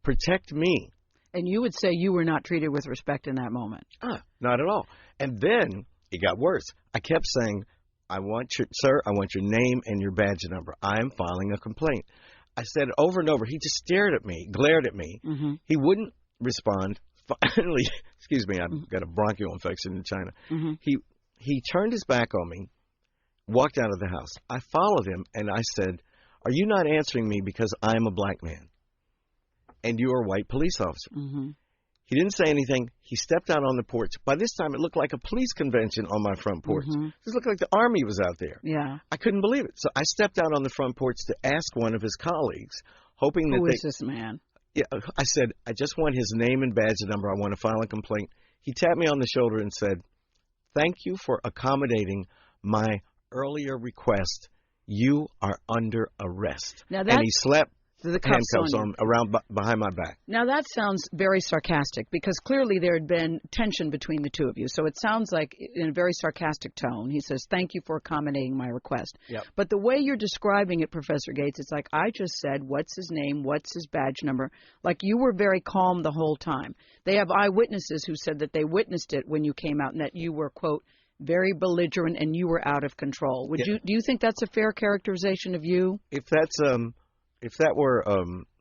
protect me. And you would say you were not treated with respect in that moment. Not at all. And then it got worse. I kept saying, I want your name and your badge number. I am filing a complaint. I said it over and over. He just stared at me, glared at me. Mm-hmm. He wouldn't respond. Finally, excuse me, I've got a bronchial infection in China. Mm-hmm. He turned his back on me, walked out of the house. I followed him, and I said, are you not answering me because I'm a black man and you are a white police officer? Mm-hmm. He didn't say anything. He stepped out on the porch. By this time, it looked like a police convention on my front porch. Mm-hmm. It looked like the Army was out there. Yeah. I couldn't believe it. So I stepped out on the front porch to ask one of his colleagues, hoping that Who is this man? Yeah, I said, I just want his name and badge number. I want to file a complaint. He tapped me on the shoulder and said, thank you for accommodating my earlier request. You are under arrest. Now and he slapped the handcuffs on around behind my back. Now that sounds very sarcastic because clearly there had been tension between the two of you. So it sounds like in a very sarcastic tone, he says, thank you for accommodating my request. Yep. But the way you're describing it, Professor Gates, it's like I just said, what's his name? What's his badge number? Like you were very calm the whole time. They have eyewitnesses who said that they witnessed it when you came out and that you were, quote, very belligerent and you were out of control. Do you think that's a fair characterization of you? If that were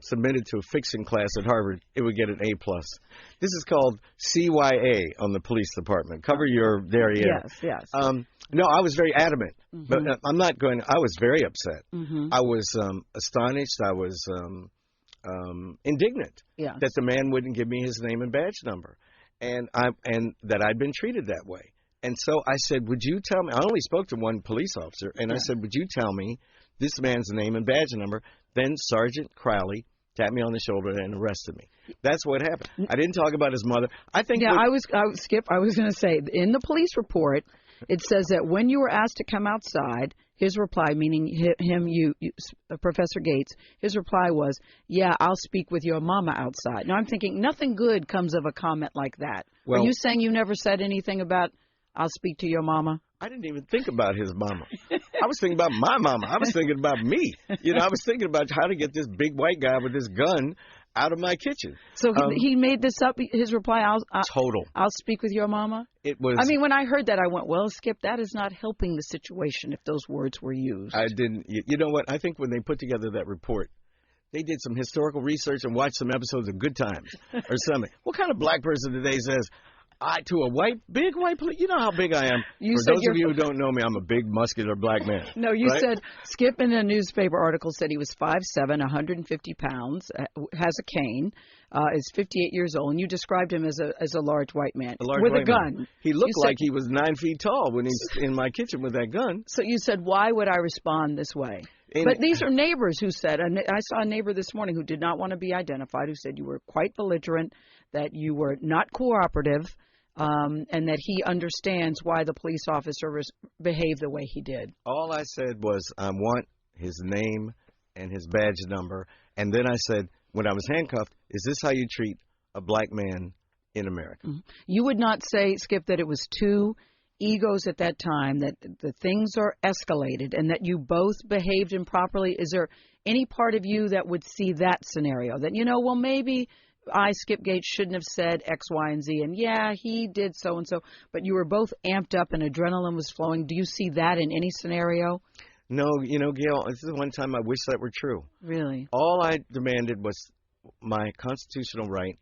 submitted to a fiction class at Harvard, it would get an A+. This is called CYA on the police department. Cover your derriere. Yes. No, I was very adamant, mm-hmm. but I'm not going. I was very upset. Mm-hmm. I was astonished. I was indignant that the man wouldn't give me his name and badge number, and that I'd been treated that way. And so I said, would you tell me? I only spoke to one police officer, and I said, would you tell me this man's name and badge number? Then Sergeant Crowley tapped me on the shoulder and arrested me. That's what happened. I didn't talk about his mother. I think. Yeah, Skip, I was going to say, in the police report, it says that when you were asked to come outside, his reply, meaning you, Professor Gates, his reply was, yeah, I'll speak with your mama outside. Now, I'm thinking nothing good comes of a comment like that. Well, are you saying you never said anything about, I'll speak to your mama? I didn't even think about his mama. I was thinking about my mama. I was thinking about me. I was thinking about how to get this big white guy with this gun out of my kitchen. So he made this up, his reply, I'll speak with your mama? It was. I mean, when I heard that, I went, well, Skip, that is not helping the situation if those words were used. I didn't. You know what? I think when they put together that report, they did some historical research and watched some episodes of Good Times or something. What kind of black person today says, to a big white police? You know how big I am. For those of you who don't know me, I'm a big, muscular black man. No, you said, Skip in a newspaper article said he was 5'7", 150 pounds, has a cane, is 58 years old, and you described him as a large white man with a gun. Man. He looked like he was 9 feet tall when he's in my kitchen with that gun. So you said, why would I respond this way? But these are neighbors who said, and I saw a neighbor this morning who did not want to be identified, who said you were quite belligerent, that you were not cooperative, and that he understands why the police officer behaved the way he did. All I said was, I want his name and his badge number. And then I said, when I was handcuffed, is this how you treat a black man in America? Mm-hmm. You would not say, Skip, that it was two egos at that time, that the things are escalated, and that you both behaved improperly? Is there any part of you that would see that scenario? That, well, maybe I, Skip Gates, shouldn't have said X, Y, and Z, and yeah, he did so-and-so, but you were both amped up and adrenaline was flowing. Do you see that in any scenario? No, Gail, this is the one time I wish that were true. Really? All I demanded was my constitutional right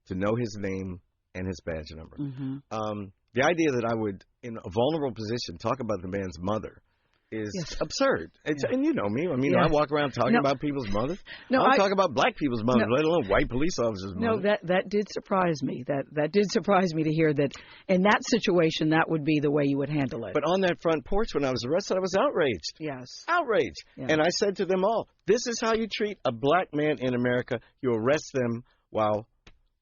to know his name and his badge number. Mm-hmm. The idea that I would, in a vulnerable position, talk about the man's mother is absurd. And you know me. I mean, I walk around talking about people's mothers. No, I talk about black people's mothers, let alone white police officers' mothers. No, that did surprise me. That did surprise me to hear that in that situation, that would be the way you would handle it. But on that front porch when I was arrested, I was outraged. Yes. Outraged. Yeah. And I said to them all, this is how you treat a black man in America. You arrest them while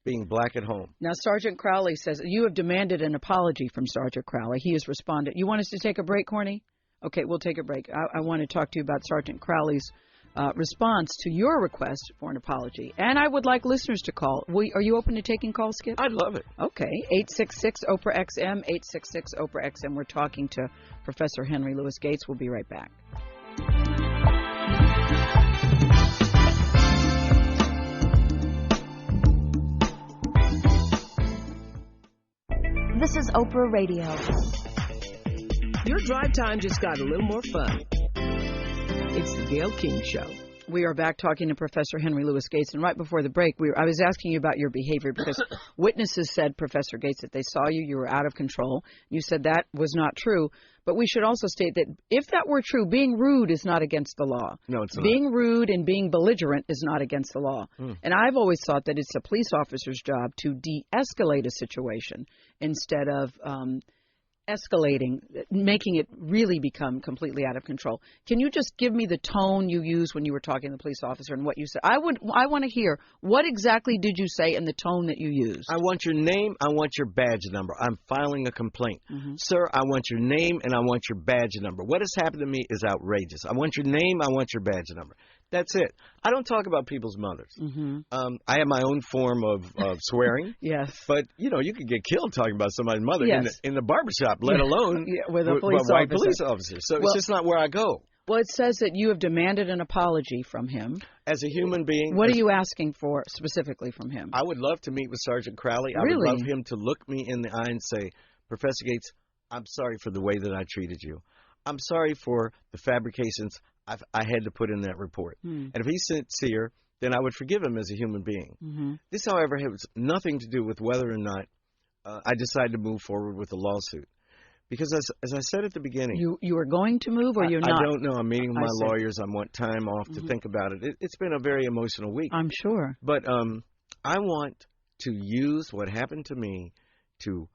being black at home. Now, Sergeant Crowley says, you have demanded an apology from Sergeant Crowley. He has responded. You want us to take a break, Corny? Okay, we'll take a break. I want to talk to you about Sergeant Crowley's response to your request for an apology. And I would like listeners to call. Are you open to taking calls, Skip? I'd love it. Okay, 866-OPRA-XM, 866-OPRA-XM. We're talking to Professor Henry Louis Gates. We'll be right back. Oprah Radio. Your drive time just got a little more fun. It's the Gayle King Show. We are back talking to Professor Henry Louis Gates, and right before the break, I was asking you about your behavior because witnesses said, Professor Gates, that they saw you, you were out of control. You said that was not true, but we should also state that if that were true, being rude is not against the law. No, it's not. Being rude and being belligerent is not against the law. And I've always thought that it's a police officer's job to de-escalate a situation instead of escalating, making it really become completely out of control. Can you just give me the tone you used when you were talking to the police officer and what you said? I want to hear, what exactly did you say and the tone that you used? I want your name. I want your badge number. I'm filing a complaint. Sir, I want your name and I want your badge number. What has happened to me is outrageous. I want your name. I want your badge number. That's it. I don't talk about people's mothers. I have my own form of swearing. Yes. But, you could get killed talking about somebody's mother in the barbershop, let alone with a police white police officer. So it's just not where I go. Well, it says that you have demanded an apology from him. As a human being. What are you asking for specifically from him? I would love to meet with Sergeant Crowley. I would love him to look me in the eye and say, Professor Gates, I'm sorry for the way that I treated you. I'm sorry for the fabrications I had to put in that report. And if he's sincere, then I would forgive him as a human being. This, however, has nothing to do with whether or not I decide to move forward with a lawsuit. Because as I said at the beginning. You are going to move or you're not? I don't know. I'm meeting with my lawyers. I want time off to think about it. It's been a very emotional week. I'm sure. But I want to use what happened to me to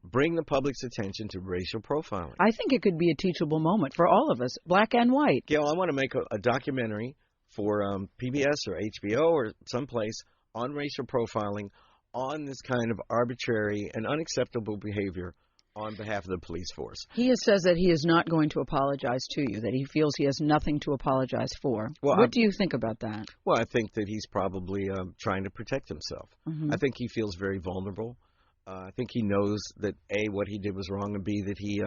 bring the public's attention to racial profiling. I think it could be a teachable moment for all of us, black and white. Gail, I want to make a documentary for PBS or HBO or someplace on racial profiling, on this kind of arbitrary and unacceptable behavior on behalf of the police force. He says that he is not going to apologize to you, that he feels he has nothing to apologize for. Well, what do you think about that? Well, I think that he's probably trying to protect himself. I think he feels very vulnerable. I think he knows that, A, what he did was wrong, and B, that he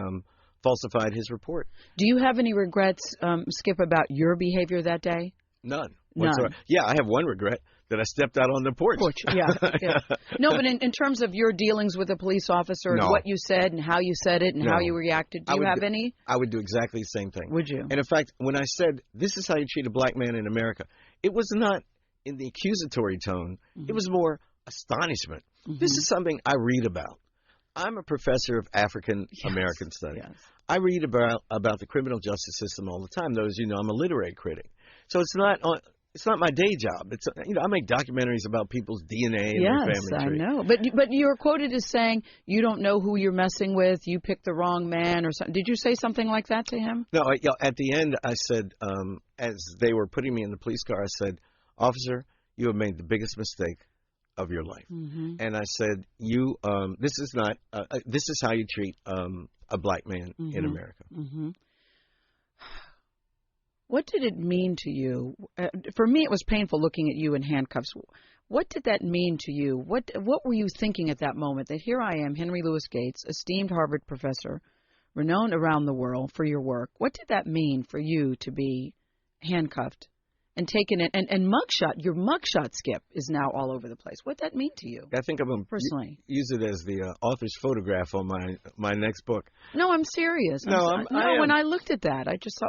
falsified his report. Do you have any regrets, Skip, about your behavior that day? None. Whatsoever. Yeah, I have one regret, that I stepped out on the porch. Yeah. No, but in terms of your dealings with a police officer and what you said and how you said it and how you reacted, do you have any? I would do exactly the same thing. Would you? And in fact, when I said, this is how you treat a black man in America, it was not in the accusatory tone. It was more astonishment. This is something I read about. I'm a professor of African American studies. I read about the criminal justice system all the time. Those, I'm a literary critic. So it's not my day job. It's I make documentaries about people's DNA and their family tree. Yes, I know. But you're quoted as saying you don't know who you're messing with. You picked the wrong man or something. Did you say something like that to him? No. At the end, I said, as they were putting me in the police car, I said, "Officer, you have made the biggest mistake of your life." And I said, this is how you treat a black man in America. What did it mean to you? For me, it was painful looking at you in handcuffs. What did that mean to you? What were you thinking at that moment? That here I am, Henry Louis Gates, esteemed Harvard professor, renowned around the world for your work. What did that mean for you to be handcuffed and taken in? And mugshot, your mugshot, Skip, is now all over the place. What did that mean to you? I think I'm going to use it as the author's photograph on my next book. No, I'm serious. When I looked at that, I just thought,